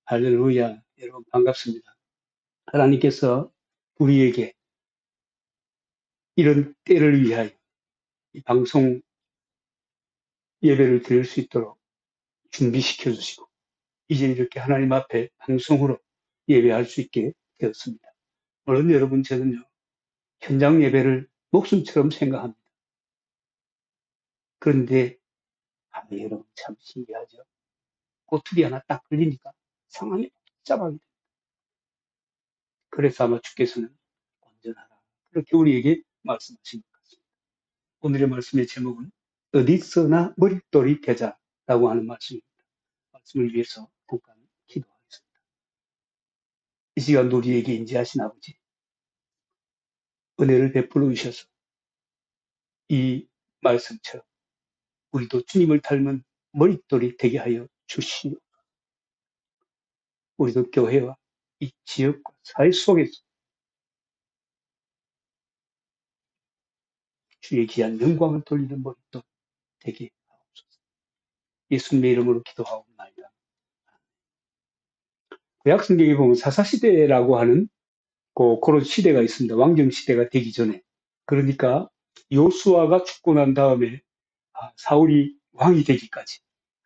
할렐루야. 여러분 반갑습니다. 하나님께서 우리에게 이런 때를 위하여 이 방송 예배를 드릴 수 있도록 준비시켜 주시고 이제 이렇게 하나님 앞에 방송으로 예배할 수 있게 되었습니다. 물론 여러분 저는요 현장 예배를 목숨처럼 생각합니다. 그런데 여러분 참 신기하죠. 꼬투리 하나 딱 걸리니까 상황이 복잡하게 됩니다. 그래서 아마 주께서는 온전하라 그렇게 우리에게 말씀하신 것 같습니다. 오늘의 말씀의 제목은 어디서나 머릿돌이 되자라고 하는 말씀입니다. 말씀을 위해서 잠깐 기도하겠습니다. 이 시간 우리에게 인지하신 아버지, 은혜를 베풀어 주셔서 이 말씀처럼 우리도 주님을 닮은 머릿돌이 되게 하여 주시오. 우리도 교회와 이 지역과 사회 속에서 주의 귀한 영광을 돌리는 머릿돌 되게 하옵소서. 예수님의 이름으로 기도하옵나이다. 구약 성경에 보면 사사시대라고 하는 그런 시대가 있습니다. 왕정 시대가 되기 전에. 그러니까 요수아가 죽고 난 다음에 사울이 왕이 되기까지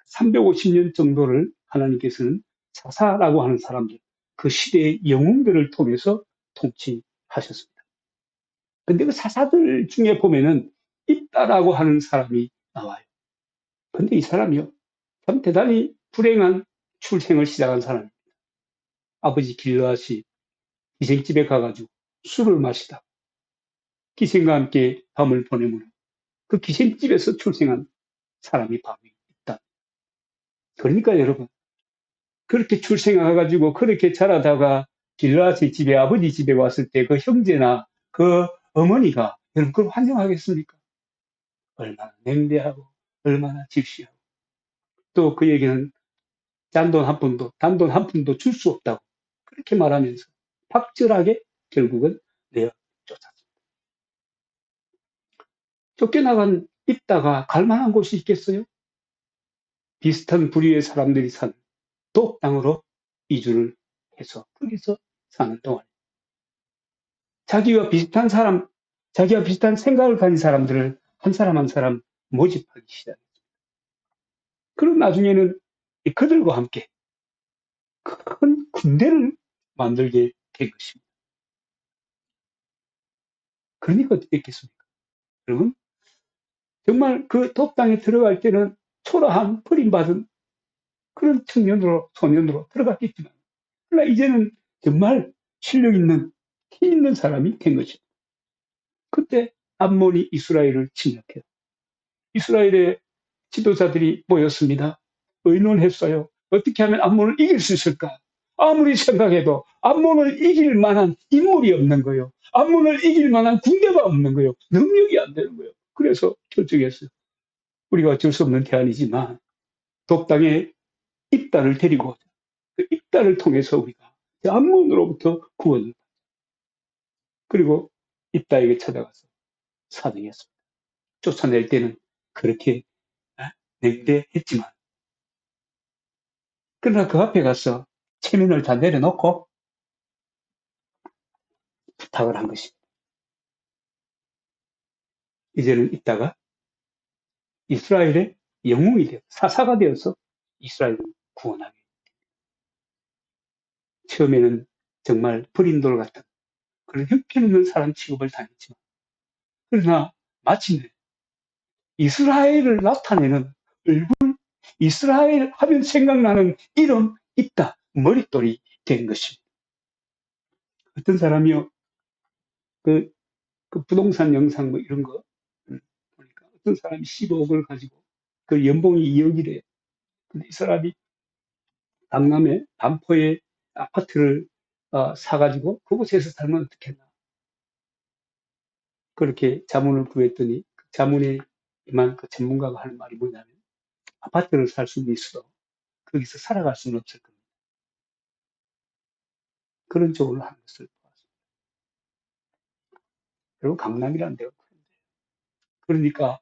350년 정도를 하나님께서는 사사라고 하는 사람들, 그 시대의 영웅들을 통해서 통치하셨습니다. 근데 그 사사들 중에 보면은 입다라고 하는 사람이 나와요. 근데 이 사람이요, 참 대단히 불행한 출생을 시작한 사람입니다. 아버지 길르앗이 기생집에 가가지고 술을 마시다 기생과 함께 밤을 보내므로 그 기생집에서 출생한 사람이 바로 있다. 그러니까 여러분, 그렇게 출생해가지고 그렇게 자라다가 길르앗의 집에 아버지 집에 왔을 때 그 형제나 그 어머니가 여러분 그걸 환영하겠습니까? 얼마나 냉대하고 얼마나 질시하고 또 그에게는 단돈 한 푼도 줄 수 없다고 그렇게 말하면서 박절하게 결국은 내어 쫓았습니다. 쫓겨나간 입다가 갈 만한 곳이 있겠어요? 비슷한 부류의 사람들이 사는 독 땅으로 이주를 해서 거기서 사는 동안 자기와 비슷한 사람, 자기와 비슷한 생각을 가진 사람들을 한 사람 한 사람 모집하기 시작했습니다. 그럼 나중에는 그들과 함께 큰 군대를 만들게 된 것입니다. 그러니까 어떻게 했겠습니까? 여러분, 정말 그 독 땅에 들어갈 때는 초라한 버림받은 그런 소년으로 들어갔겠지만, 그러나 이제는 정말 실력 있는, 힘 있는 사람이 된 것입니다. 그때 암몬이 이스라엘을 침략해요. 이스라엘의 지도자들이 모였습니다. 의논했어요. 어떻게 하면 암몬을 이길 수 있을까? 아무리 생각해도 암몬을 이길 만한 인물이 없는 거예요. 암몬을 이길 만한 군대가 없는 거예요. 능력이 안 되는 거예요. 그래서 결정했어요. 우리가 어쩔 수 없는 대안이지만 독당의 입단을 데리고 그 입단을 통해서 우리가 암몬으로부터 구원을 그리고 입다에게 찾아가서 사명했습니다. 쫓아낼 때는 그렇게 냉대했지만 그러나 그 앞에 가서 체면을 다 내려놓고 부탁을 한 것입니다. 이제는 있다가 이스라엘의 영웅이 되어 사사가 되어서 이스라엘을 구원하게. 처음에는 정말 버린돌 같은 그런 형편없는 사람 취급을 당했지만 그러나 마침내 이스라엘을 나타내는 얼굴, 이스라엘 하면 생각나는 이름 있다 머릿돌이 된 것입니다. 어떤 사람이요 그, 그 부동산 영상 뭐 이런 거 보니까 어떤 사람이 15억을 가지고 그 연봉이 2억이래요. 근데 이 사람이 강남의 반포에 아파트를 사가지고 그곳에서 살면 어떻겠나. 그렇게 자문을 구했더니 그 자문에 임한 그 전문가가 하는 말이 뭐냐면 아파트를 살 수는 있어도 거기서 살아갈 수는 없을 겁니다. 그런 조언을 하는 것을 보았습니다. 그리고 강남이라는 데가 그런데 그러니까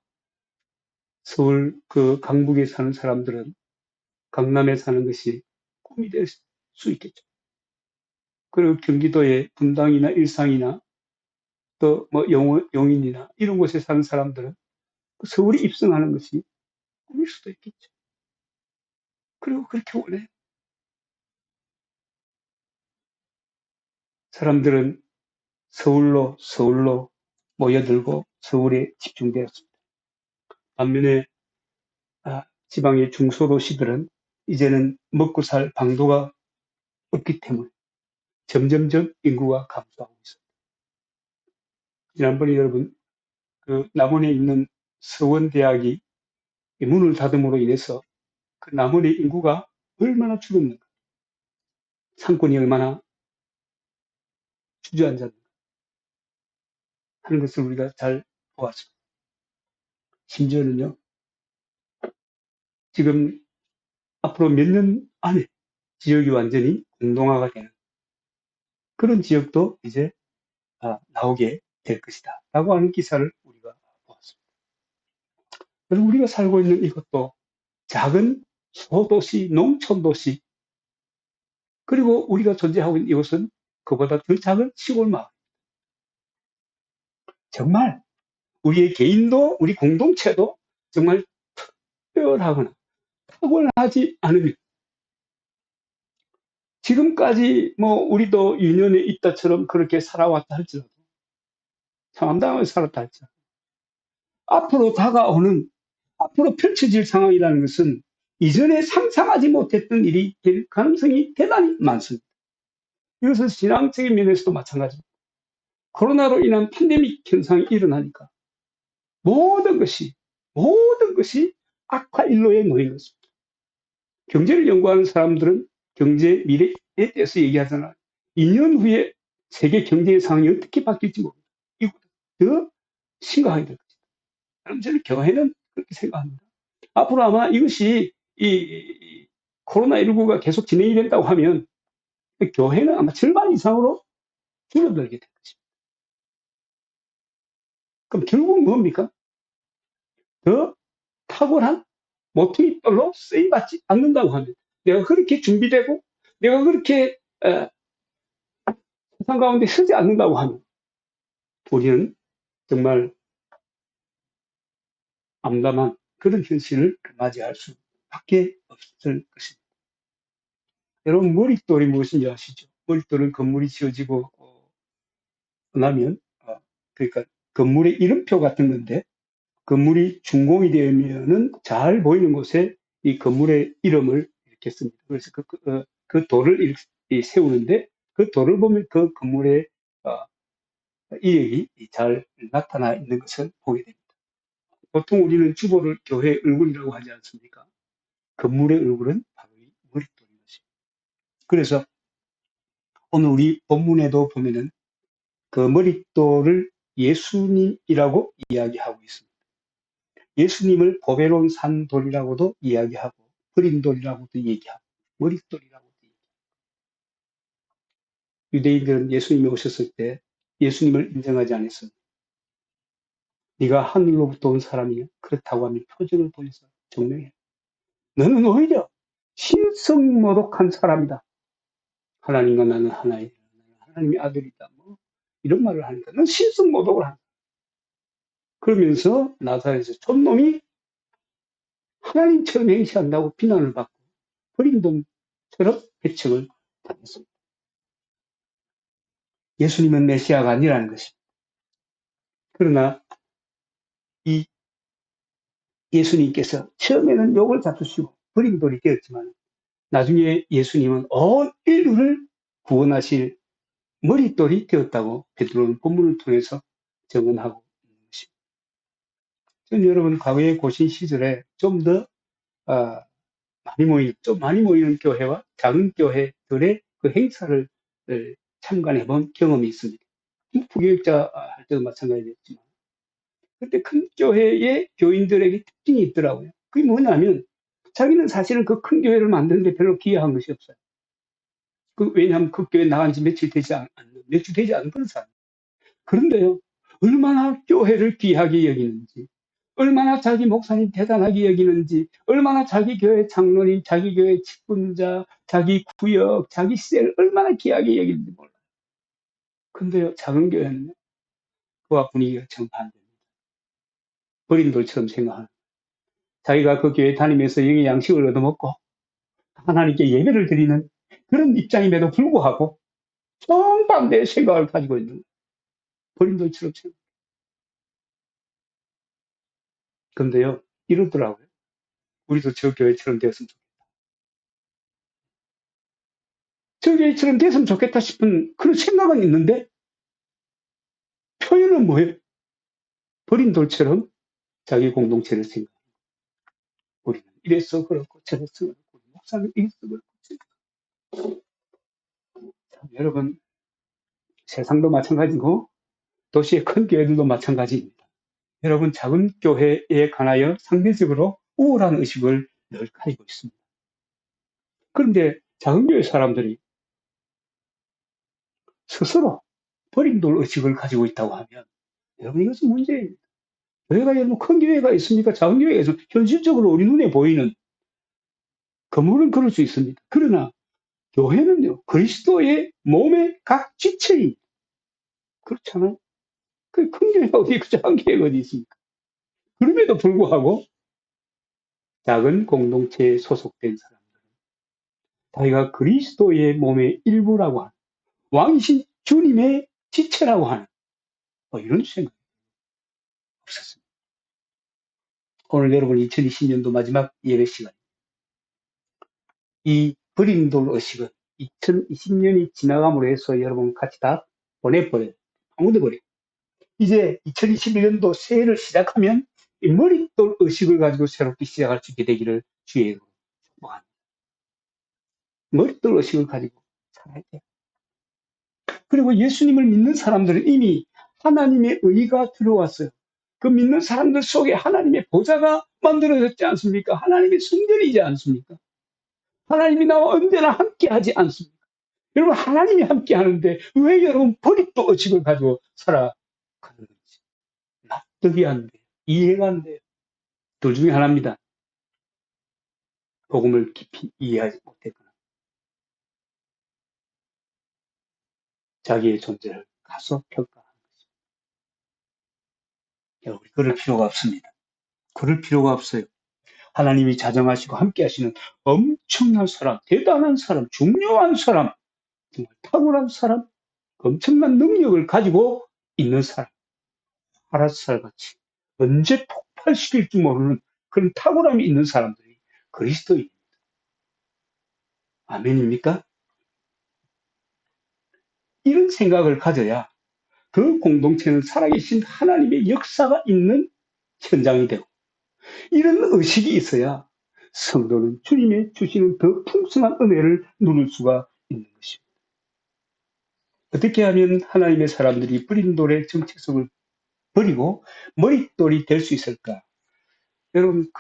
서울 그 강북에 사는 사람들은 강남에 사는 것이 꿈이 될 수 있겠죠. 그리고 경기도의 분당이나 일상이나 또 뭐 용인이나 이런 곳에 사는 사람들은 서울에 입성하는 것이 꿈일 수도 있겠죠. 그리고 그렇게 원해. 사람들은 서울로 모여들고 서울에 집중되었습니다. 반면에 지방의 중소도시들은 이제는 먹고 살 방도가 없기 때문에 점점점 인구가 감소하고 있습니다. 지난번에 여러분 그 남원에 있는 서원대학이 문을 닫음으로 인해서 그 남원의 인구가 얼마나 줄었는가, 상권이 얼마나 주저앉았는가 하는 것을 우리가 잘 보았습니다. 심지어는요, 지금 앞으로 몇 년 안에 지역이 완전히 공동화가 되는 그런 지역도 이제 나오게 될 것이다 라고 하는 기사를 우리가 보았습니다. 그래서 우리가 살고 있는 이것도 작은 소도시, 농촌도시, 그리고 우리가 존재하고 있는 이곳은 그보다 더 작은 시골 마을. 정말 우리의 개인도, 우리 공동체도 정말 특별하거나 타고나지 않으면 지금까지 뭐 우리도 유년에 있다처럼 그렇게 살아왔다 할지라도 상암당하게 살았다 할지라도 앞으로 다가오는, 앞으로 펼쳐질 상황이라는 것은 이전에 상상하지 못했던 일이 될 가능성이 대단히 많습니다. 이것은 신앙적인 면에서도 마찬가지입니다. 코로나로 인한 팬데믹 현상이 일어나니까 모든 것이 악화 일로에 놓인 것입니다. 경제를 연구하는 사람들은 경제 미래에 대해서 얘기하잖아요. 2년 후에 세계 경제의 상황이 어떻게 바뀔지 모릅니다. 이보다 더 심각하게 될 것이다. 그럼 저는 교회는 그렇게 생각합니다. 앞으로 아마 이것이 이 코로나19가 계속 진행이 된다고 하면 교회는 아마 절반 이상으로 줄어들게 될 것입니다. 그럼 결국 뭡니까? 더 탁월한 모퉁이 돌로 쓰임받지 않는다고 하면, 내가 그렇게 준비되고 내가 그렇게 세상 가운데 서지 않는다고 하면 우리는 정말 암담한 그런 현실을 맞이할 수밖에 없을 것입니다. 여러분, 머릿돌이 무엇인지 아시죠? 머릿돌은 건물이 지어지고 나면 그러니까 건물의 이름표 같은 건데, 건물이 준공이 되면은 잘 보이는 곳에 이 건물의 이름을 이렇게 씁니다. 그래서 그 돌을 이렇게 세우는데, 그 돌을 보면 그 건물의 이력이 잘 나타나 있는 것을 보게 됩니다. 보통 우리는 주보를 교회 얼굴이라고 하지 않습니까? 건물의 얼굴은 바로 이 머릿돌인 것입니다. 그래서 오늘 우리 본문에도 보면은 그 머릿돌을 예수님이라고 이야기하고 있습니다. 예수님을 보배로운 산돌이라고도 이야기하고 버린 돌이라고도 얘기하고 머릿돌이라고도 얘기하고, 유대인들은 예수님이 오셨을 때 예수님을 인정하지 않았습니다. 네가 하늘로부터 온 사람이냐? 그렇다고 하면 표정을 보여서 증명해. 너는 오히려 신성모독한 사람이다. 하나님과 나는 하나이다. 하나님의 아들이다. 뭐 이런 말을 하니까 넌 신성모독을 한다. 그러면서 나사렛에서 촌놈이 하나님처럼 행시한다고 비난을 받고 버린 돈처럼 해책을 당했습니다. 예수님은 메시아가 아니라는 것입니다. 그러나 이 예수님께서 처음에는 욕을 잡수시고 버린 돌이 되었지만 나중에 예수님은 온 인류를 구원하실 머릿돌이 되었다고 베드로는 본문을 통해서 증언하고 있는 것입니다. 저는 여러분 과거에 고신 시절에 좀 더 좀 많이 모이는 교회와 작은 교회들의 그 행사를 참관해 본 경험이 있습니다. 부교육자 할 때도 마찬가지였지만, 그때 큰 교회의 교인들에게 특징이 있더라고요. 그게 뭐냐면 자기는 사실은 그 큰 교회를 만드는데 별로 기여한 것이 없어요. 왜냐하면 그 교회 나간 지 며칠 되지 않은 그런 사람. 그런데요, 얼마나 교회를 귀하게 여기는지, 얼마나 자기 목사님 대단하게 여기는지, 얼마나 자기 교회 장로님, 자기 교회 직분자, 자기 구역, 자기 셀 얼마나 귀하게 여기는지 몰라요. 근데요, 작은 교회는 그와 분위기가 정반대입니다. 버린 돌처럼 생각하는. 자기가 그 교회 다니면서 영의 양식을 얻어먹고 하나님께 예배를 드리는 그런 입장임에도 불구하고 정반대의 생각을 가지고 있는 거예요. 버린 돌처럼 생각. 근데요, 이러더라고요. 우리도 저 교회처럼 되었으면 좋겠다. 저 교회처럼 됐으면 좋겠다 싶은 그런 생각은 있는데 표현은 뭐예요? 버린 돌처럼 자기 공동체를 생각. 우리는 이래서 그렇고 저래서 그렇고 목사는 이래서 그렇고. 참, 여러분, 세상도 마찬가지고 도시의 큰 교회들도 마찬가지입니다. 여러분, 작은 교회에 관하여 상대적으로 우월한 의식을 늘 가지고 있습니다. 그런데 작은 교회 사람들이 스스로 버린 돌 의식을 가지고 있다고 하면 여러분, 이것은 문제입니다. 교회가 여러분 큰 교회가 있습니까? 작은 교회가 있습니까? 현실적으로 우리 눈에 보이는 건물은 그럴 수 있습니다. 그러나 교회는요, 그리스도의 몸의 각 지체입니다. 그렇잖아요. 그 큰 교회가 어디 있고 작은 교회가 어디 있습니까? 그럼에도 불구하고 작은 공동체에 소속된 사람들, 자기가 그리스도의 몸의 일부라고 하는, 왕이신 주님의 지체라고 하는 이런 생각이 없었습니다. 오늘 여러분 2020년도 마지막 예배 시간, 이 버린 돌 의식은 2020년이 지나감으로 해서 여러분 같이 다 보내버려요. 아무도 버려요. 이제 2021년도 새해를 시작하면 이 머릿돌 의식을 가지고 새롭게 시작할 수 있게 되기를 주의 이름으로 축복합니다. 머릿돌 의식을 가지고 살아야 돼요. 그리고 예수님을 믿는 사람들은 이미 하나님의 의가 들어왔어요. 그 믿는 사람들 속에 하나님의 보좌가 만들어졌지 않습니까? 하나님의 성전이지 않습니까? 하나님이 나와 언제나 함께하지 않습니까? 여러분, 하나님이 함께하는데 왜 여러분 버릿돌 의식을 가지고 살아가는 건지 납득이 안 돼요. 이해가 안 돼요. 둘 중에 하나입니다. 복음을 깊이 이해하지 못했거나 자기의 존재를 가소평가하는 것입니다. 우리 그럴 필요가 없습니다. 그럴 필요가 없어요. 하나님이 자정하시고 함께 하시는 엄청난 사람, 대단한 사람, 중요한 사람, 정말 탁월한 사람, 엄청난 능력을 가지고 있는 사람, 파라살같이 언제 폭발시킬지 모르는 그런 탁월함이 있는 사람들이 그리스도입니다. 아멘입니까? 이런 생각을 가져야 그 공동체는 살아계신 하나님의 역사가 있는 현장이 되고, 이런 의식이 있어야 성도는 주님의 주시는 더 풍성한 은혜를 누릴 수가 있는 것입니다. 어떻게 하면 하나님의 사람들이 버린 돌의 정체성을 버리고 머릿돌이 될 수 있을까? 여러분,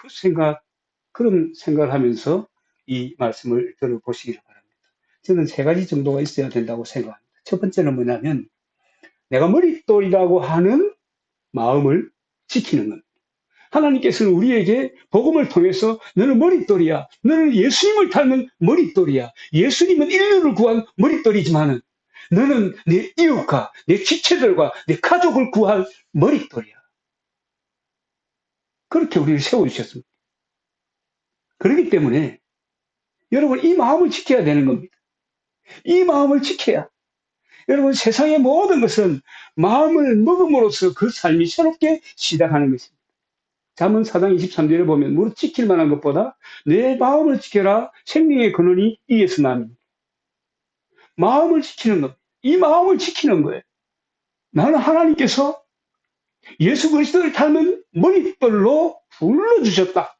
그런 생각을 하면서 이 말씀을 들어보시기를 바랍니다. 저는 세 가지 정도가 있어야 된다고 생각합니다. 첫 번째는 뭐냐면, 내가 머릿돌이라고 하는 마음을 지키는 것. 하나님께서는 우리에게 복음을 통해서 너는 머릿돌이야. 너는 예수님을 닮은 머릿돌이야. 예수님은 인류를 구한 머릿돌이지만은 너는 내 이웃과 내 지체들과 내 가족을 구할 머릿돌이야. 그렇게 우리를 세워주셨습니다. 그렇기 때문에 여러분, 이 마음을 지켜야 되는 겁니다. 이 마음을 지켜야. 여러분, 세상의 모든 것은 마음을 먹음으로써 그 삶이 새롭게 시작하는 것입니다. 잠언 4장 23절에 보면 무릇 지킬 만한 것보다 내 마음을 지켜라 생명의 근원이 이에서 납니다. 마음을 지키는 것. 이 마음을 지키는 거예요. 나는 하나님께서 예수 그리스도를 닮은 머릿돌로 불러주셨다.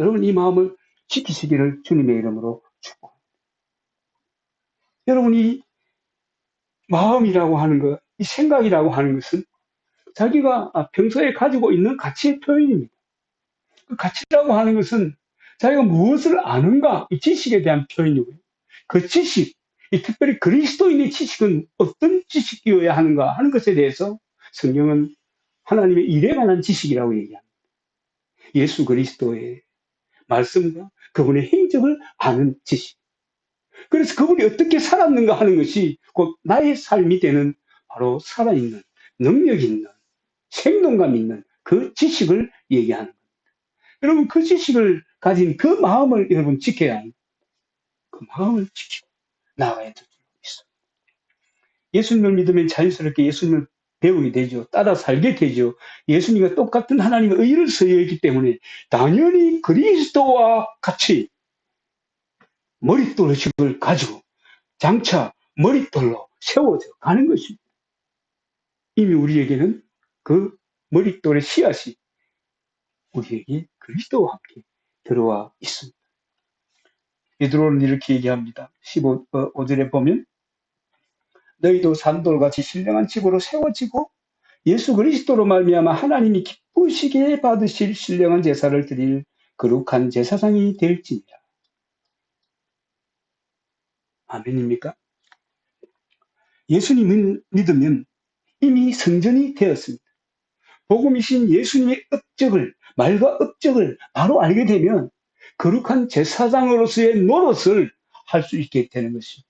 여러분, 이 마음을 지키시기를 주님의 이름으로 축복합니다. 여러분, 이 마음이라고 하는 것, 이 생각이라고 하는 것은 자기가 평소에 가지고 있는 가치의 표현입니다. 그 가치라고 하는 것은 자기가 무엇을 아는가, 이 지식에 대한 표현이고요. 그 지식, 이 특별히 그리스도인의 지식은 어떤 지식이어야 하는가 하는 것에 대해서 성경은 하나님의 일에 관한 지식이라고 얘기합니다. 예수 그리스도의 말씀과 그분의 행적을 아는 지식. 그래서 그분이 어떻게 살았는가 하는 것이 곧 나의 삶이 되는 바로 살아있는, 능력 있는, 생동감 있는 그 지식을 얘기하는 거예요. 여러분, 그 지식을 가진 그 마음을 여러분 지켜야 합니다. 그 마음을 지키고 나아가야 될 줄 있어요. 예수님을 믿으면 자연스럽게 예수님을 배우게 되죠. 따라 살게 되죠. 예수님과 똑같은 하나님의 의를 소유했기 때문에 당연히 그리스도와 같이 머릿돌식을 가지고 장차 머릿돌로 세워져 가는 것입니다. 이미 우리에게는 그 머릿돌의 씨앗이 우리에게 그리스도와 함께 들어와 있습니다. 베드로는 이렇게 얘기합니다. 15절에 보면 너희도 산돌같이 신령한 집으로 세워지고 예수 그리스도로 말미암아 하나님이 기쁘시게 받으실 신령한 제사를 드릴 거룩한 제사장이 될지니라. 아멘입니까? 예수님을 믿으면 이미 성전이 되었습니다. 복음이신 예수님의 업적을, 말과 업적을 바로 알게 되면 거룩한 제사장으로서의 노릇을 할 수 있게 되는 것입니다.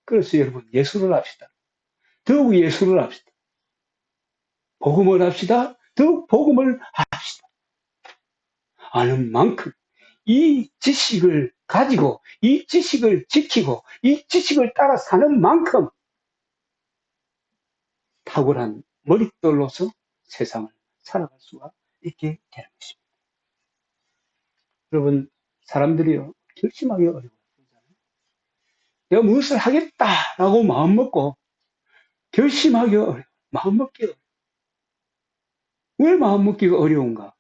그래서 여러분, 예수를 합시다. 더욱 예수를 합시다. 복음을 합시다. 더욱 복음을 합시다. 아는 만큼 이 지식을 가지고 이 지식을 지키고 이 지식을 따라 사는 만큼 탁월한 머릿돌로서 세상을 살아갈 수가 있게 되는 것입니다. 여러분, 사람들이요, 결심하기 어려워요. 내가 무엇을 하겠다라고 마음먹고 결심하기 어려워. 마음먹기 어려워. 왜 마음먹기가 어려운가?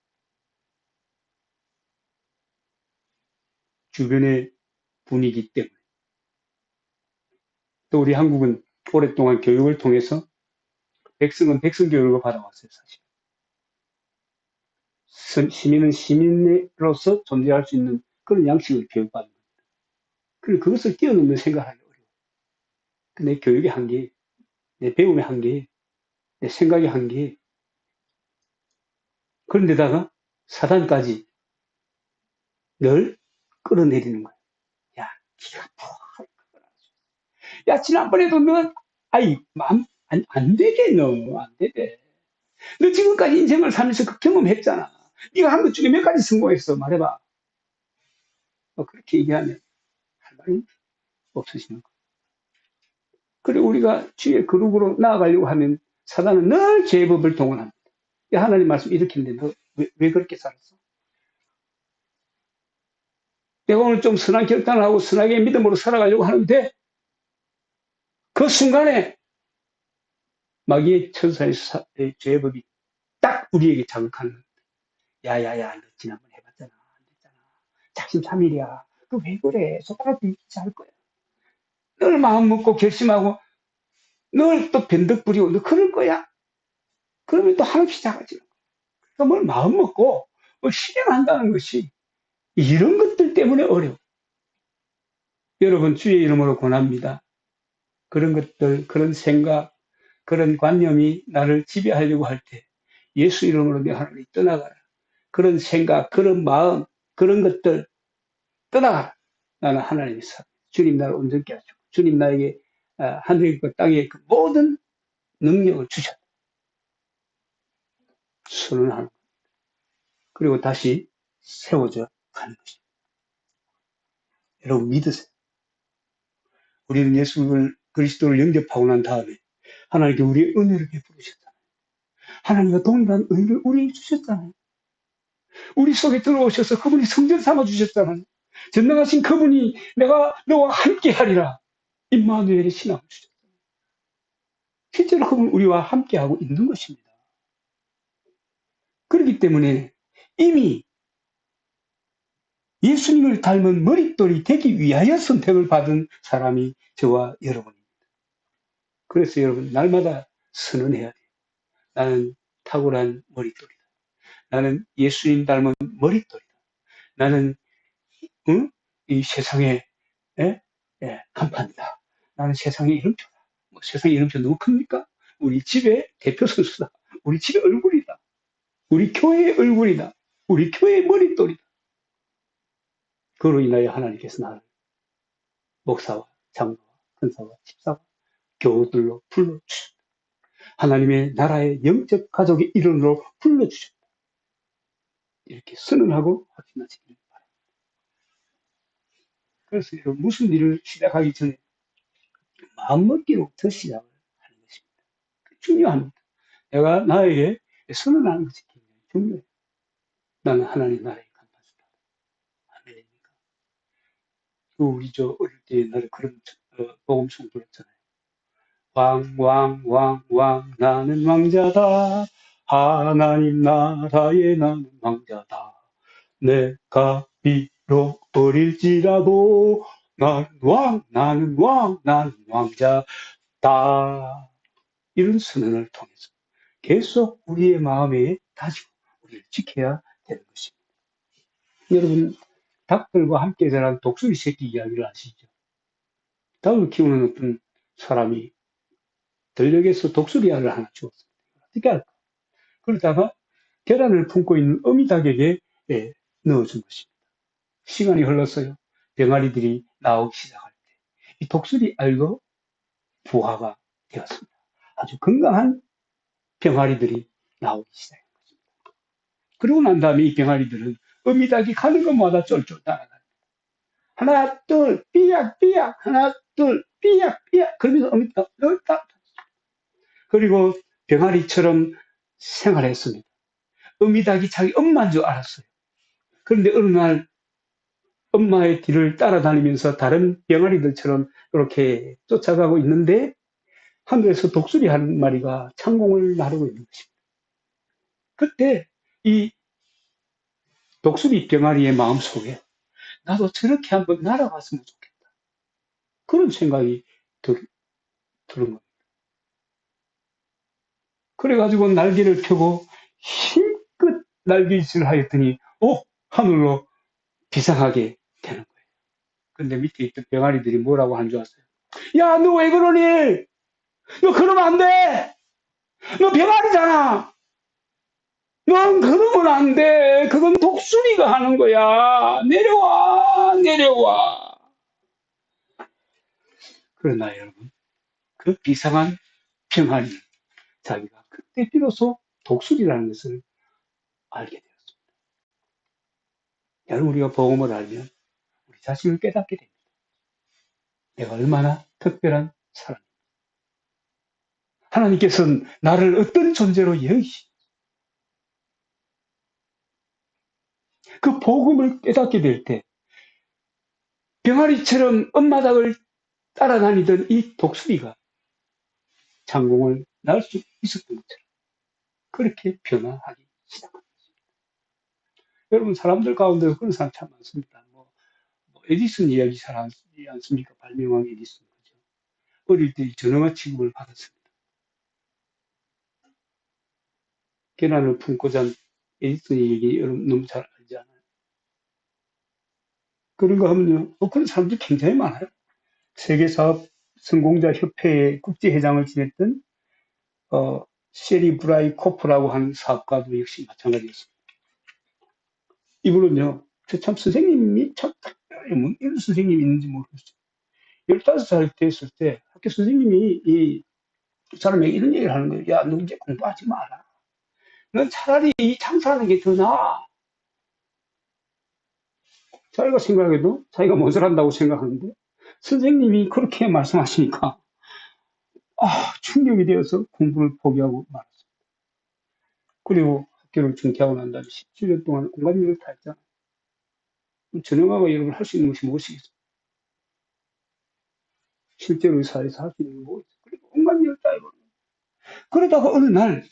주변의 분위기 때문에. 또 우리 한국은 오랫동안 교육을 통해서 백성은 백성 교육을 받아왔어요, 사실. 시민은 시민으로서 존재할 수 있는 그런 양식을 교육받는 겁니다. 그리고 그것을 뛰어넘는 생각을 하기 어려워. 내 교육의 한계, 내 배움의 한계, 내 생각의 한계. 그런데다가 사단까지 늘 끌어내리는 거야. 야, 기가 푹. 야, 지난번에도 너, 아이, 안 되게, 너. 안 되게. 너 지금까지 인생을 살면서 그 경험했잖아. 네가 한 것 중에 몇 가지 성공했어. 말해봐. 그렇게 얘기하면 할 말이 없으시는 거야. 그리고 우리가 주의 그룹으로 나아가려고 하면 사단은 늘 제법을 동원합니다. 야, 하나님 말씀 이렇게 했는데 너 왜 그렇게 살았어? 내가 오늘 좀 선한 결단을 하고 선하게 믿음으로 살아가려고 하는데 그 순간에 마귀의 천사의 제법이 딱 우리에게 자극하는 거야. 야야야, 너 지난번 해봤잖아. 안 됐잖아. 작심삼일이야. 너 왜 그래? 손가락 들키지 않을 거야. 늘 마음 먹고 결심하고 늘 또 변덕 부리고 너 그럴 거야? 그러면 또 한없이 작아지는 거야. 그러니까 뭘 마음 먹고 뭘 실행한다는 것이 이런 것들 때문에 어려워. 여러분, 주의 이름으로 권합니다. 그런 것들, 그런 생각, 그런 관념이 나를 지배하려고 할 때 예수 이름으로 내 하나님 떠나가라. 그런 생각, 그런 마음, 그런 것들 떠나가라. 나는 하나님의 사람. 주님 나를 온전케 하시고 주님 나에게 하늘과 땅의 그 모든 능력을 주셨다. 선언하는 것. 그리고 다시 세워져 가는 것입니다. 여러분 믿으세요. 우리는 예수 그리스도를 영접하고 난 다음에 하나님께 우리의 은혜를 베풀으셨잖아요. 하나님과 동일한 은혜를 우리에게 주셨잖아요. 우리 속에 들어오셔서 그분이 성전 삼아 주셨잖아요. 전능하신 그분이 내가 너와 함께 하리라. 임마누엘의 신앙을 주셨잖아요. 실제로 그분 우리와 함께하고 있는 것입니다. 그렇기 때문에 이미 예수님을 닮은 머릿돌이 되기 위하여 선택을 받은 사람이 저와 여러분입니다. 그래서 여러분 날마다 선언해야 돼요. 나는 탁월한 머릿돌이다. 나는 예수님 닮은 머릿돌이다. 나는 이 세상의 간판이다. 나는 세상의 이름표다. 세상의 이름표 너무 큽니까? 우리 집의 대표 선수다. 우리 집의 얼굴이다. 우리 교회의 얼굴이다. 우리 교회의 머릿돌이다. 그로 인하여 하나님께서 나를 목사와 장로와 권사와 집사와 교우들로 불러주셨다. 하나님의 나라의 영적 가족의 일원으로 불러주셨다. 이렇게 선언하고 확신하시길 바랍니다. 그래서 여러분, 무슨 일을 시작하기 전에 마음먹기로부터 시작을 하는 것입니다. 중요합니다. 내가 나에게 선언하는 것이 굉장히 중요해요. 나는 하나님 나라의 간파수다. 아멘입니까? 우리 어릴 때 나를 그런 복음송 불렀잖아요. 왕 나는 왕자다. 하나님 나라에 나는 왕자다. 내가 비록 어릴지라도 나는 왕자다. 이런 선언을 통해서 계속 우리의 마음에 다지고 우리를 지켜야 되는 것입니다. 여러분, 닭들과 함께 자란 독수리 새끼 이야기를 아시죠? 닭을 키우는 어떤 사람이 들녘에서 독수리 알을 하나 주었습니다. 어떻게 할까? 그러다가 계란을 품고 있는 어미닭에게 넣어준 것입니다. 시간이 흘렀어요. 병아리들이 나오기 시작할 때 이 독수리 알도 부화가 되었습니다. 아주 건강한 병아리들이 나오기 시작한 것입니다. 그러고 난 다음에 이 병아리들은 어미닭이 가는 곳마다 쫄쫄 따라가요. 하나, 둘, 삐약, 삐약, 하나, 둘, 삐약, 삐약. 그러면서 어미닭, 딱. 그리고 병아리처럼 생활했습니다. 어미닭이 자기 엄마인 줄 알았어요. 그런데 어느 날 엄마의 뒤를 따라다니면서 다른 병아리들처럼 이렇게 쫓아가고 있는데 하늘에서 독수리 한 마리가 창공을 나르고 있는 것입니다. 그때 이 독수리 병아리의 마음속에 나도 저렇게 한번 날아갔으면 좋겠다. 그런 생각이 들은 겁니다. 그래가지고 날개를 펴고 힘껏 날개짓을 하였더니 하늘로 비상하게 되는 거예요. 근데 밑에 있던 병아리들이 뭐라고 한 줄 아세요? 야, 너 왜 그러니? 너 그러면 안 돼! 너 병아리잖아! 넌 그러면 안 돼! 그건 독수리가 하는 거야! 내려와! 내려와! 그러나 여러분, 그 비상한 병아리는 자기가 그때 비로소 독수리라는 것을 알게 되었습니다. 여러분, 우리가 복음을 알면 우리 자신을 깨닫게 됩니다. 내가 얼마나 특별한 사람인가. 하나님께서는 나를 어떤 존재로 여기시 그 복음을 깨닫게 될 때 병아리처럼 엄마닭을 따라다니던 이 독수리가 장공을 날 수 있었던 것처럼 그렇게 변화하기 시작합니다. 여러분, 사람들 가운데서 그런 사람 참 많습니다. 에디슨 이야기 잘 하지 않습니까? 발명왕 에디슨. 그죠? 어릴 때 전형화 취급을 받았습니다. 계란을 품고 잔 에디슨 얘기 여러분 너무 잘 알지 않아요? 그런가 하면요, 그런 사람들이 굉장히 많아요. 세계사업 성공자 협회의 국제회장을 지냈던 셰리 브라이 코프라고 하는 사업가도 역시 마찬가지였습니다. 이분은요, 저 참 선생님이 참 특별히 뭐 이런 선생님이 있는지 모르겠어요. 15살 됐을 때 학교 선생님이 이 사람에게 이런 얘기를 하는 거예요. 야, 너 이제 공부하지 마라. 넌 차라리 이 장사하는 게 더 나아. 자기가 생각해도 자기가 뭔 소리 한다고 생각하는데 선생님이 그렇게 말씀하시니까 충격이 되어서 공부를 포기하고 말았어요. 그리고 학교를 중퇴하고 난 다음에 17년 동안 온갖 일을 다 했잖아요. 전형화가 여러분 할 수 있는 것이 무엇이겠어요? 실제로 이 사회에서 할 수 있는 게 뭐겠어요? 그리고 온갖 일을 다 해버려요. 그러다가 어느 날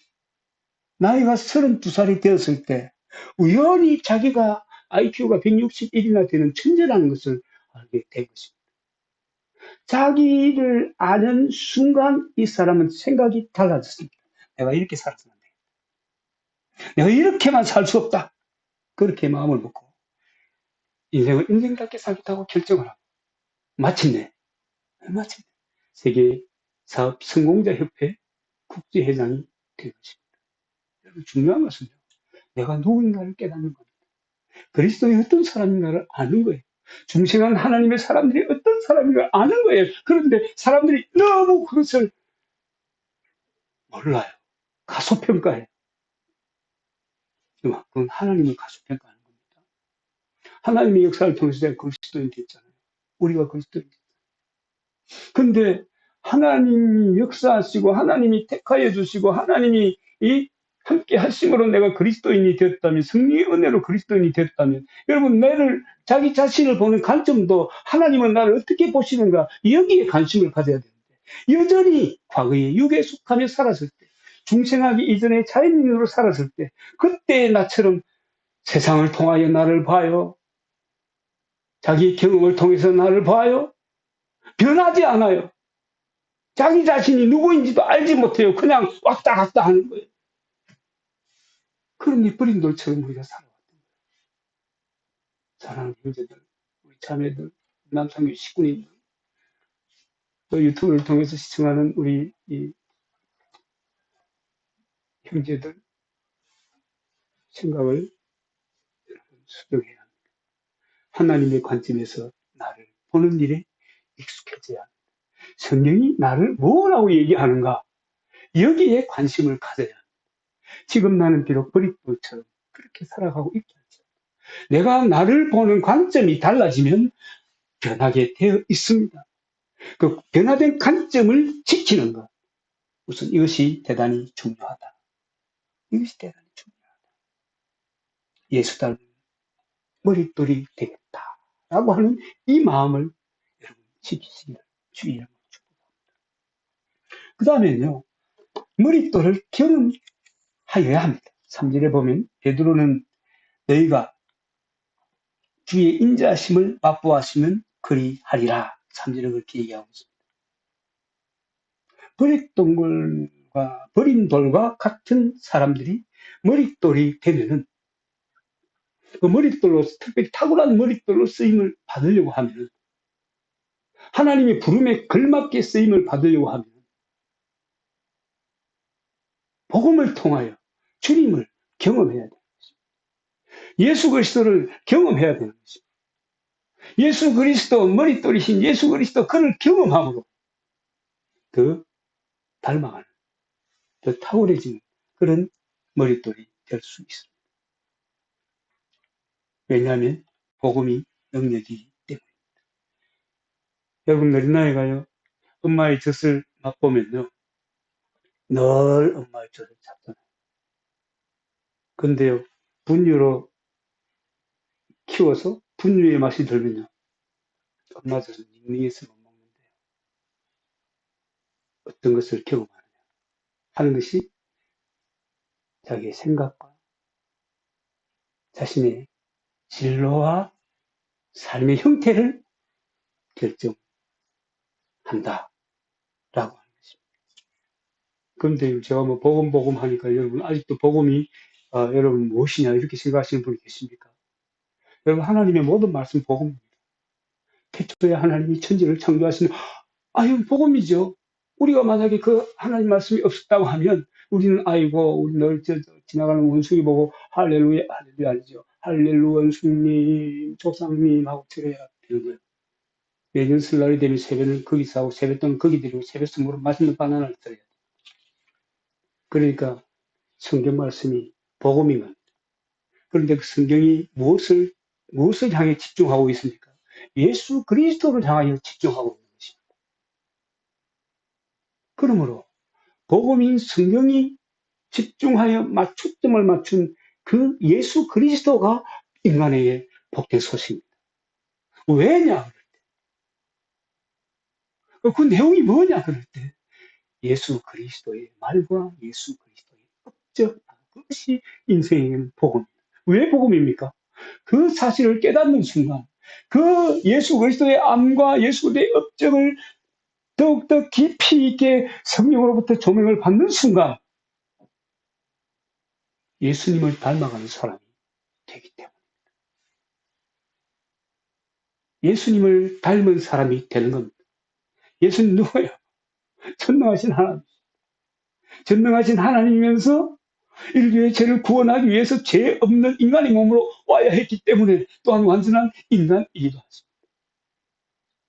나이가 32살이 되었을 때 우연히 자기가 IQ가 161이나 되는 천재라는 것을 알게 된 것입니다. 자기를 아는 순간 이 사람은 생각이 달라졌습니다. 내가 이렇게 살았으면 안 돼. 내가 이렇게만 살 수 없다. 그렇게 마음을 먹고 인생을 인생답게 살겠다고 결정을 하고 마침내 세계 사업 성공자 협회 국제회장이 된 것입니다. 여러분, 중요한 것은요. 내가 누군가를 깨닫는 겁니다. 그리스도인이 어떤 사람인가를 아는 거예요. 중생한 하나님의 사람들이 어떤 사람인가를 아는 거예요. 그런데 사람들이 너무 그것을 몰라요. 가소평가해요. 그건 하나님을 가소평가하는 겁니다. 하나님의 역사를 통해서 내가 그리스도인이 됐잖아요. 우리가 그리스도인이 됐잖아요. 근데 하나님이 역사하시고 하나님이 택하여 주시고 하나님이 이 함께 하심으로 내가 그리스도인이 되었다면, 성령의 은혜로 그리스도인이 되었다면, 여러분, 나를, 자기 자신을 보는 관점도 하나님은 나를 어떻게 보시는가, 여기에 관심을 가져야 되는데, 여전히 과거에 육에 속하며 살았을 때, 중생하기 이전에 자연인으로 살았을 때, 그때의 나처럼 세상을 통하여 나를 봐요. 자기 경험을 통해서 나를 봐요. 변하지 않아요. 자기 자신이 누구인지도 알지 못해요. 그냥 왔다 갔다 하는 거예요. 그런 이 버린 돌처럼 우리가 살아왔던 거예요. 사랑하는 형제들, 우리 자매들, 남성교 식구님들, 또 유튜브를 통해서 시청하는 우리 이 형제들 생각을 수정해야 합니다. 하나님의 관점에서 나를 보는 일에 익숙해져야 합니다. 성경이 나를 뭐라고 얘기하는가? 여기에 관심을 가져야 합니다. 지금 나는 비록 버릿돌처럼 그렇게 살아가고 있지 않죠. 내가 나를 보는 관점이 달라지면 변하게 되어 있습니다. 그 변화된 관점을 지키는 것. 우선 이것이 대단히 중요하다. 이것이 대단히 중요하다. 예수 닮은 머릿돌이 되겠다라고 하는 이 마음을 여러분 지키시기를 주의 이름으로 축복합니다. 그 다음에는요, 머릿돌을 경험하여야 합니다. 3절에 보면 베드로는 너희가 주의 인자하심을 맛보았으면 그리하리라. 3절에 그렇게 얘기하고 있습니다. 버린 돌과 같은 사람들이 머릿돌이 되면은 그 머릿돌로, 특별히 탁월한 머릿돌로 쓰임을 받으려고 하면, 하나님의 부름에 걸맞게 쓰임을 받으려고 하면, 복음을 통하여 주님을 경험해야 돼요. 예수 그리스도를 경험해야 되는 것입니다. 예수 그리스도, 머릿돌이신 예수 그리스도, 그를 경험함으로 더 닮아가는, 더 탁월해지는 그런 머릿돌이 될 수 있습니다. 왜냐하면 복음이 능력이기 때문입니다. 여러분, 어린아이가요, 엄마의 젖을 맛보면요, 늘 엄마의 젖을 잡잖아요. 근데요, 분유로 키워서 분유의 맛이 들면요, 엄마 젖은 닝닝해서 못 먹는데요. 어떤 것을 경험하느냐 하는 것이 자기의 생각과 자신의 진로와 삶의 형태를 결정한다라고 하는 것입니다. 그런데 제가 뭐 복음 하니까 여러분 아직도 복음이 여러분 무엇이냐 이렇게 생각하시는 분이 계십니까? 여러분, 하나님의 모든 말씀 복음입니다. 태초에 하나님이 천지를 창조하시는, 아유, 복음이죠. 우리가 만약에 그 하나님 말씀이 없었다고 하면 우리는 아이고, 우리 늘 지나가는 원숭이 보고 할렐루야, 할렐루야 아니죠. 할렐루 원숭이님, 조상님 하고 드려야 되는 거예요. 매년 설날이 되면 세배는 거기서 하고 세뱃돈 거기 드리고 세뱃선물로 맛있는 바나나를 드려야 돼요. 그러니까 성경 말씀이 복음인 겁니다. 그런데 그 성경이 무엇을 향해 집중하고 있습니까? 예수 그리스도를 향하여 집중하고 있는 것입니다. 그러므로 복음인 성경이 집중하여 초점을 맞춘 그 예수 그리스도가 인간에게 복된 소식입니다. 왜냐? 그 내용이 뭐냐? 그럴 때 예수 그리스도의 말과 예수 그리스도의 업적, 그것이 인생의 복음입니다. 왜 복음입니까? 그 사실을 깨닫는 순간, 그 예수 그리스도의 암과 예수 그리스도의 업적을 더욱더 깊이 있게 성령으로부터 조명을 받는 순간 예수님을 닮아가는 사람이 되기 때문에, 예수님을 닮은 사람이 되는 겁니다. 예수님 누구예요? 전능하신 하나님. 전능하신 하나님이면서 인류의 죄를 구원하기 위해서 죄 없는 인간의 몸으로 와야 했기 때문에 또한 완전한 인간이기도 하십니다.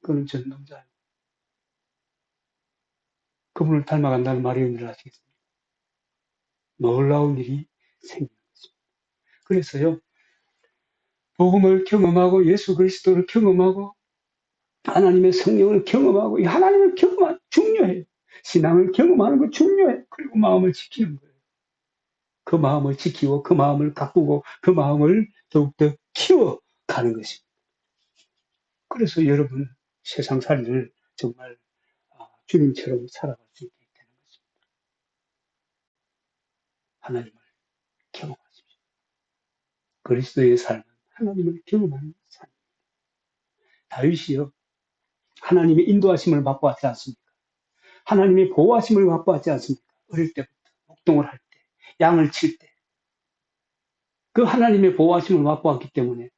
그는 전능자예요. 그분을 닮아간다는 말이 의미를 아시겠습니까? 놀라운 일이 생기는 것입니다. 그래서요, 복음을 경험하고 예수 그리스도를 경험하고 하나님의 성령을 경험하고 이 하나님을 경험하는 중요해요. 신앙을 경험하는 거 중요해. 그리고 마음을 지키는 거예요. 그 마음을 지키고 그 마음을 가꾸고 그 마음을 더욱더 키워가는 것입니다. 그래서 여러분 세상살이를 정말 주님처럼 살아갈 수 있게 되는 것입니다. 하나님을 경험하십시오. 그리스도의 삶은 하나님을 경험하는 삶. 다윗이요, 하나님의 인도하심을 맛보았지 않습니까? 하나님의 보호하심을 맛보았지 않습니까? 어릴 때부터 목동을 할 때, 양을 칠 때, 그 하나님의 보호하심을 맛보았기 때문에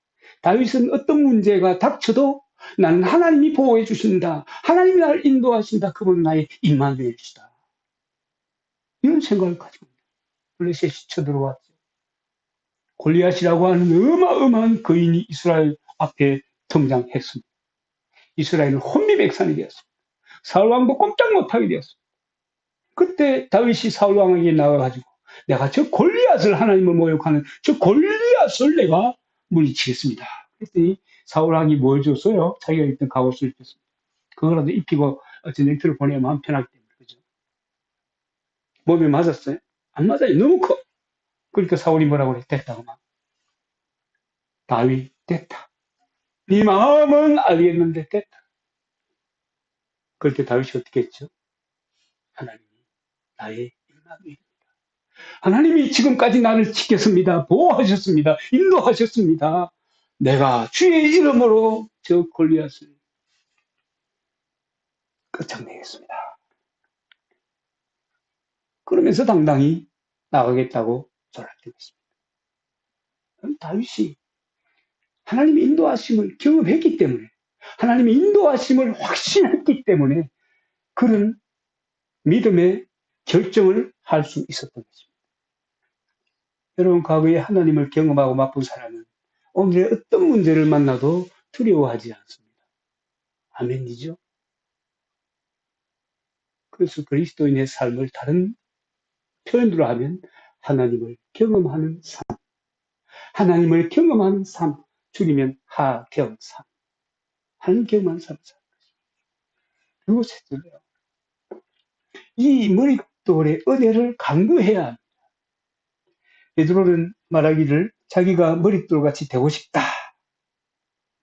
다윗은 어떤 문제가 닥쳐도 나는 하나님이 보호해 주신다. 하나님이 나를 인도하신다. 그분은 나의 임마누엘이시다. 이런 생각을 가지고 블레셋이 쳐들어왔죠. 골리앗이라고 하는 어마어마한 거인이 이스라엘 앞에 등장했습니다. 이스라엘은 혼미백산이 되었습니다. 사울 왕도 꼼짝 못하게 되었습니다. 그때 다윗이 사울 왕에게 나와가지고 내가 저 골리앗을 하나님을 모욕하는 저 골리앗을 내가 물리치겠습니다. 그랬더니 사울 왕이 뭘 줬어요? 자기가 입던 갑옷을 입혔습니다. 그거라도 입히고 전쟁터를 보내면 마음 편하기 때문에. 그죠? 몸에 맞았어요? 안 맞아요. 너무 커. 그러니까 사울이 뭐라고 그래? 됐다고 막. 다윗 됐다. 네 마음은 알겠는데 됐다. 그럴 때 다윗이 어떻게 했죠? 하나님이 나의 임마누엘. 하나님이 지금까지 나를 지켰습니다. 보호하셨습니다. 인도하셨습니다. 내가 주의 이름으로 저 골리앗을 끝장내겠습니다. 그러면서 당당히 나가겠다고 전락된 것입니다. 다윗이 하나님의 인도하심을 경험했기 때문에 하나님의 인도하심을 확신했기 때문에 그런 믿음의 결정을 할 수 있었던 것입니다. 여러분, 과거에 하나님을 경험하고 맛본 사람은 오늘의 어떤 문제를 만나도 두려워하지 않습니다. 아멘이죠? 그래서 그리스도인의 삶을 다른 표현으로 하면 하나님을 경험하는 삶, 하나님을 경험하는 삶, 줄이면 하경삼, 하나님 경험하는 삶. 그리고 셋째로요, 이 머릿돌의 은혜를 강구해야 합니다. 베드로는 말하기를 자기가 머릿돌같이 되고 싶다.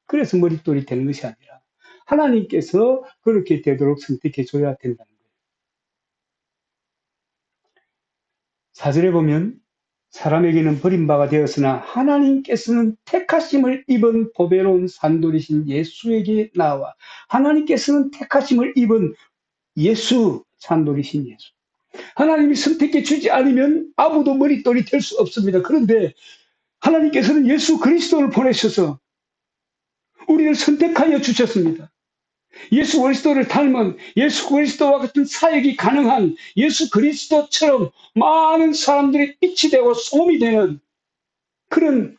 그래서 머릿돌이 되는 것이 아니라 하나님께서 그렇게 되도록 선택해 줘야 된다는 거예요. 4절에 보면 사람에게는 버림바가 되었으나 하나님께서는 택하심을 입은 보배로운 산돌이신 예수에게 나와 하나님께서는 택하심을 입은 예수, 산돌이신 예수. 하나님이 선택해 주지 않으면 아무도 머릿돌이 될 수 없습니다. 그런데 하나님께서는 예수 그리스도를 보내셔서 우리를 선택하여 주셨습니다. 예수 그리스도를 닮은 예수 그리스도와 같은 사역이 가능한 예수 그리스도처럼 많은 사람들이 빛이 되고 소음이 되는 그런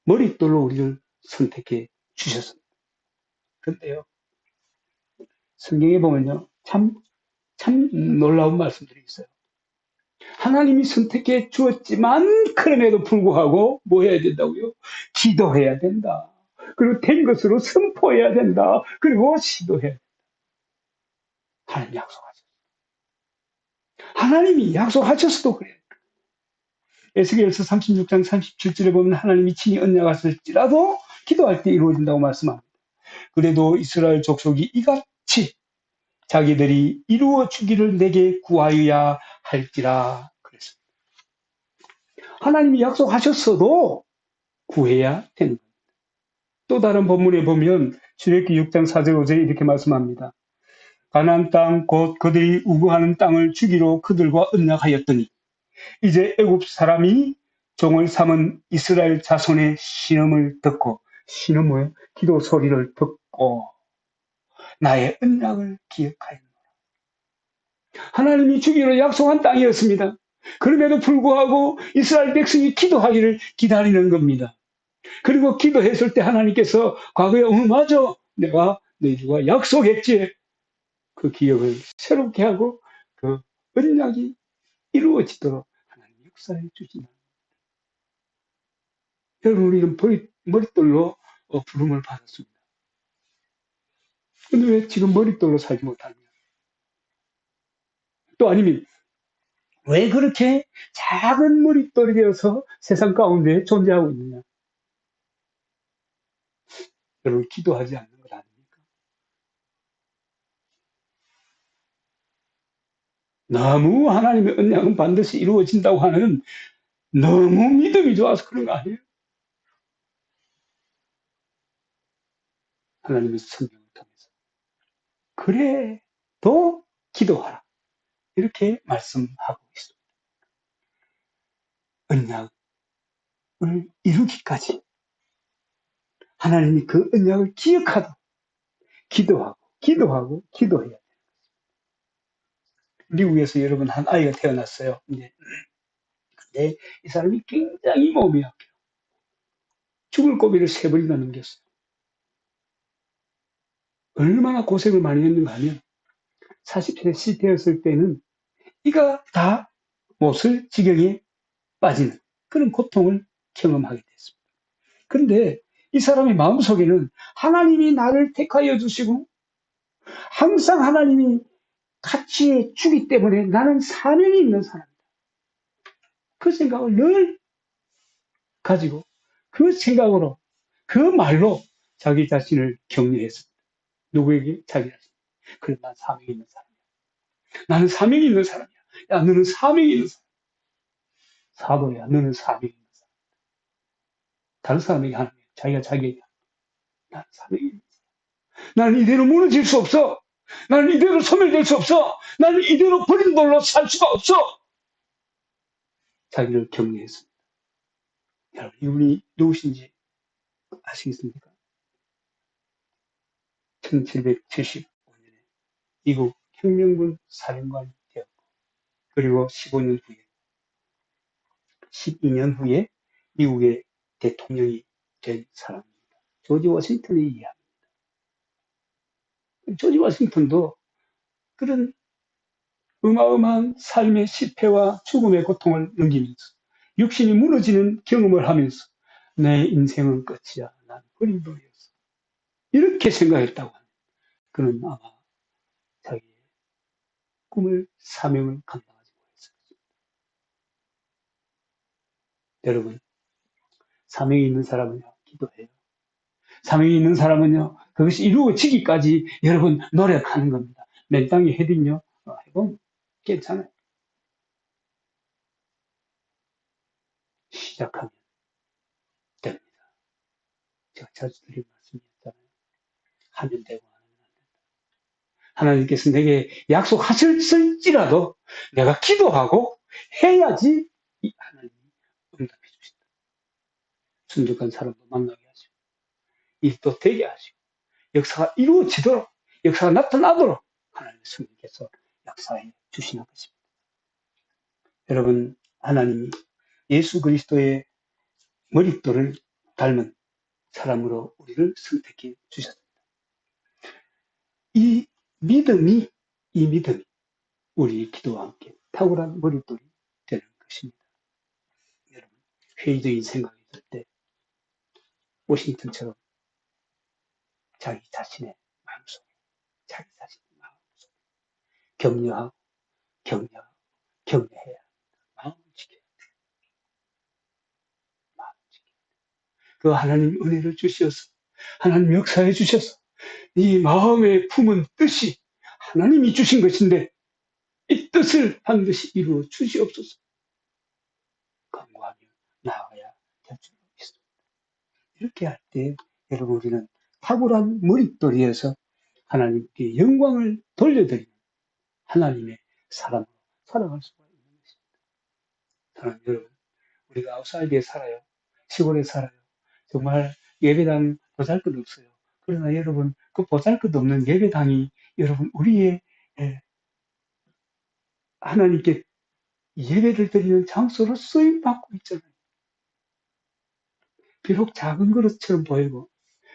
머릿돌로 우리를 선택해 주셨습니다. 그런데요, 성경에 보면요, 참 놀라운 말씀들이 있어요. 하나님이 선택해 주었지만 그럼에도 불구하고 뭐 해야 된다고요? 기도해야 된다. 그리고 된 것으로 선포해야 된다. 그리고 시도해야 된다. 하나님 약속하셨어요. 하나님이 약속하셨어도 그래요. 에스겔서 36장 37절에 보면 하나님이 친히 언약하실지라도 기도할 때 이루어진다고 말씀합니다. 그래도 이스라엘 족속이 이같이 자기들이 이루어 주기를 내게 구하여야 할지라 그랬습니다. 하나님이 약속하셨어도 구해야 되는 겁니다. 또 다른 본문에 보면 출애굽기 6장 4절 5절에 이렇게 말씀합니다. 가나안 땅 곧 그들이 우거하는 땅을 주기로 그들과 언약하였더니 이제 애굽 사람이 종을 삼은 이스라엘 자손의 신음을 듣고 신음 뭐예요? 기도 소리를 듣고 나의 언약을 기억하였노라. 하나님이 주기로 약속한 땅이었습니다. 그럼에도 불구하고 이스라엘 백성이 기도하기를 기다리는 겁니다. 그리고 기도했을 때 하나님께서 과거에 맞아 내가 너희들과 약속했지 그 기억을 새롭게 하고 그 언약이 이루어지도록 하나님 역사해 주시나. 여러분 우리는 머릿돌로 부름을 받았습니다. 근데 왜 지금 머릿돌로 살지 못하느냐? 또 아니면 왜 그렇게 작은 머릿돌이 되어서 세상 가운데 존재하고 있느냐? 여러분 기도하지 않는 것 아닙니까? 너무 하나님의 언약은 반드시 이루어진다고 하는 너무 믿음이 좋아서 그런 거 아니에요? 하나님의 성경을 통해서. 그래도 기도하라. 이렇게 말씀하고 있습니다. 언약을 이루기까지 하나님이 그 언약을 기억하도록 기도해야 돼요. 미국에서 여러분 한 아이가 태어났어요. 근데 이 사람이 굉장히 몸이 약해요. 죽을 고비를 3번이나 넘겼어요. 얼마나 고생을 많이 했는가 하면 40세 되었을 때는 이가 다 못을 지경에 빠지는 그런 고통을 경험하게 됐습니다. 그런데 이 사람의 마음속에는 하나님이 나를 택하여 주시고 항상 하나님이 같이 주기 때문에 나는 사명이 있는 사람이다. 그 생각을 늘 가지고 그 생각으로 그 말로 자기 자신을 격려했습니다. 누구에게? 자기 자신. 그래, 난 사명이 있는 사람이야. 나는 사명이 있는 사람이야. 야, 너는 사명이 있는 사람. 사도야, 너는 사명이 있는 사람. 다른 사람에게 하는 거야. 자기가 자기에게. 나는 사명이 있는 사람. 나는 이대로 무너질 수 없어. 나는 이대로 소멸될 수 없어. 나는 이대로 버린 돌로 살 수가 없어. 자기를 격려했습니다. 여러분, 이분이 누구신지 아시겠습니까? 1775년에 미국 혁명군 사령관이 되었고, 그리고 12년 후에 미국의 대통령이 된 사람입니다. 조지 워싱턴의 이야기. 조지 워싱턴도 그런 어마어마한 삶의 실패와 죽음의 고통을 넘기면서 육신이 무너지는 경험을 하면서 내 인생은 끝이야. 난 버림돌이었어. 이렇게 생각했다고 합니다. 그는 아마 자기의 꿈을, 사명을 감당하지 못했습니다. 여러분, 사명이 있는 사람은요, 기도해요. 사명이 있는 사람은요, 그것이 이루어지기까지 여러분 노력하는 겁니다. 맨땅에 헤딩요, 해보면 괜찮아요. 시작하면 됩니다. 제가 자주 드린 말씀이었잖아요. 하면 되고 안 하면 안 된다. 하나님께서 내게 약속하실지라도 내가 기도하고 해야지 하나님이 응답해 주신다. 순종한 사람도 만나게 하시고 일도 되게 하시고 역사가 이루어지도록 역사가 나타나도록 하나님의 성령께서 역사해 주시는 것입니다. 여러분 하나님이 예수 그리스도의 머릿돌을 닮은 사람으로 우리를 선택해 주셨습니다. 이 믿음이 우리 기도와 함께 탁월한 머릿돌이 되는 것입니다. 여러분 회의적인 생각이 들 때 워싱턴처럼 자기 자신의 마음속에 격려하고 격려해야 마음을 지켜야 마음을 지켜야 그 하나님 은혜를 주셔서 하나님 역사해 주셔서 이 마음에 품은 뜻이 하나님이 주신 것인데 이 뜻을 반드시 이루어 주시옵소서. 간구하며 나아가야 될 줄 믿습니다. 이렇게 할 때 여러분 우리는 탁월한 머릿돌이에서 하나님께 영광을 돌려드리는 하나님의 사람으로 살아갈 수가 있는 것입니다. 사랑하는 여러분, 우리가 아웃사이드에 살아요. 시골에 살아요. 정말 예배당 보잘것 없어요. 그러나 여러분, 그 보잘것 없는 예배당이 여러분, 우리의 하나님께 예배를 드리는 장소로 쓰임받고 있잖아요. 비록 작은 그릇처럼 보이고,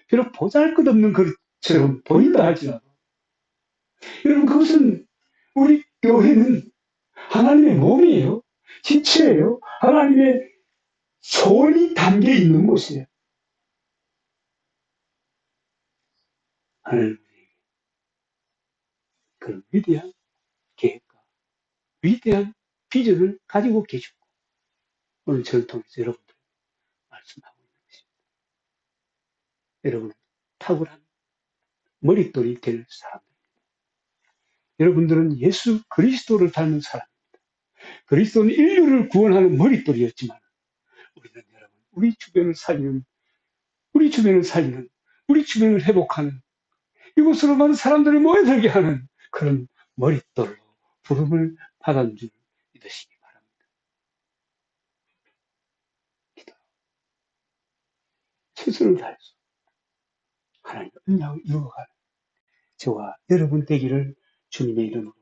비록 보잘것없는 그릇처럼 보인다 할지라도, 여러분, 그것은 우리 교회는 하나님의 몸이에요. 지체예요. 하나님의 손이 담겨 있는 곳이에요. 하나님, 그런 위대한 계획과 위대한 비전을 가지고 계시고, 오늘 저를 통해서 여러분들 말씀하고 있는 것입니다. 여러분은 탁월한 머릿돌이 될 사람들. 여러분들은 예수 그리스도를 닮은 사람. 그리스도는 인류를 구원하는 머릿돌이었지만, 우리는 여러분, 우리 주변을 살리는, 우리 주변을 회복하는, 이곳으로만 사람들을 모여들게 하는 그런 머릿돌로 부름을 받은 줄 믿으시기 바랍니다. 기도. 최선을 다해서 하나님의 은혜를 이루어가는 저와 여러분 되기를 주님의 이름으로